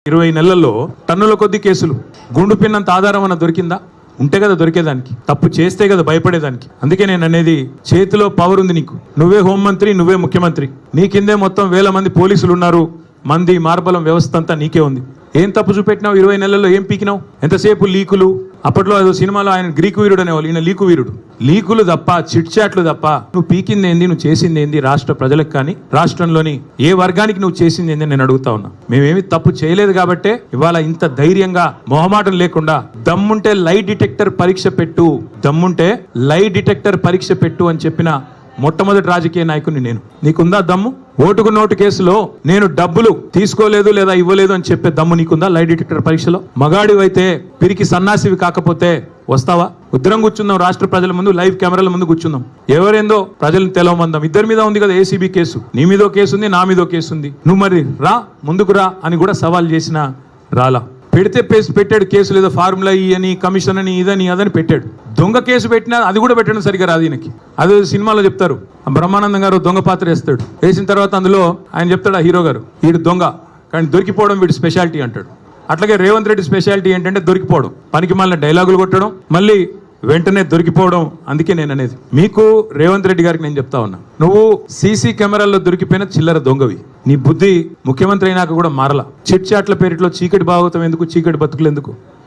20 నెలల్లో టన్నుల కొద్ది కేసులు. గుండు పిన్నంత ఆధారం అన్న దొరికిందా? ఉంటే కదా దొరికేదానికి, తప్పు చేస్తే కదా భయపడేదానికి. అందుకే నేను అనేది, చేతిలో పవర్ ఉంది నీకు. నువ్వే హోంమంత్రి, నువ్వే ముఖ్యమంత్రి, నీ కిందే మొత్తం వేల మంది పోలీసులు ఉన్నారు, మంది మార్బలం వ్యవస్థ అంతా నీకే ఉంది. ఏం తప్పు చూపెట్టినావు? 20 నెలల్లో ఏం పీకినావు? ఎంతసేపు లీకులు. అప్పట్లో ఏదో సినిమాలో ఆయన గ్రీకు వీరుడు అనేవాళ్ళు, ఈయన లీకు వీరుడు. లీకులు తప్ప, చిట్ చాట్లు తప్ప నువ్వు పీకింది ఏంది, నువ్వు చేసింది ఏంది? రాష్ట్ర ప్రజలకు కానీ రాష్ట్రంలోని ఏ వర్గానికి నువ్వు చేసింది ఏంది నేను అడుగుతా ఉన్నా. మేమేమి తప్పు చేయలేదు కాబట్టే ఇవాళ ఇంత ధైర్యంగా, మొహమాటం లేకుండా, దమ్ముంటే లై డిటెక్టర్ పరీక్ష పెట్టు, దమ్ముంటే లై డిటెక్టర్ పరీక్ష పెట్టు అని చెప్పిన మొట్టమొదటి రాజకీయ నాయకుని నేను. నీకుందా దమ్ము? ఓటుకు నోటు కేసులో నేను డబ్బులు తీసుకోలేదు లేదా ఇవ్వలేదు అని చెప్పే దమ్ము నీకుందా? లై డిటెక్టర్ పరీక్షలో మగాడివైతే, పిరికి సన్నాసివి కాకపోతే వస్తావా? ఉద్దరం కూర్చుందాం, రాష్ట్ర ప్రజల ముందు లైవ్ కెమెరాల ముందు కూర్చుందాం. ఎవరేందో ప్రజలను తెలవమందాం. ఇద్దరి మీద ఉంది కదా ఏసీబీ కేసు, నీ మీదో కేసు ఉంది, నా మీదో కేసు ఉంది. నువ్వు మరి రా, ముందుకు రా అని కూడా సవాల్ చేసిన రాలా. పెడితే పెట్టాడు కేసులు, ఏదో ఫార్ములా ఈ అని, కమిషన్ అని, ఇదని అదని పెట్టాడు. దొంగ కేసు పెట్టినా అది కూడా పెట్టడం సరిగా రాదు ఈయనకి. అదే సినిమాలో చెప్తారు, బ్రహ్మానందం గారు దొంగ పాత్ర వేస్తాడు. వేసిన తర్వాత అందులో ఆయన చెప్తాడు, ఆ హీరో గారు, వీడు దొంగ కానీ దొరికిపోవడం వీడి స్పెషాలిటీ అంటాడు. అట్లాగే రేవంత్ రెడ్డి స్పెషాలిటీ ఏంటంటే దొరికిపోవడం, పనికి మళ్ళీ డైలాగులు కొట్టడం, మళ్ళీ వెంటనే దొరికిపోవడం. అందుకే నేను అనేది, మీకు రేవంత్ రెడ్డి గారికి నేను చెప్తా ఉన్నా, నువ్వు సీసీ కెమెరాల్లో దొరికిపోయిన చిల్లర దొంగవి. నీ బుద్ధి ముఖ్యమంత్రి అయినాక కూడా మారలా. చిట్ చాట్ల పేరిట్లో చీకటి భాగవతం ఎందుకు, చీకటి బతుకులు ఎందుకు?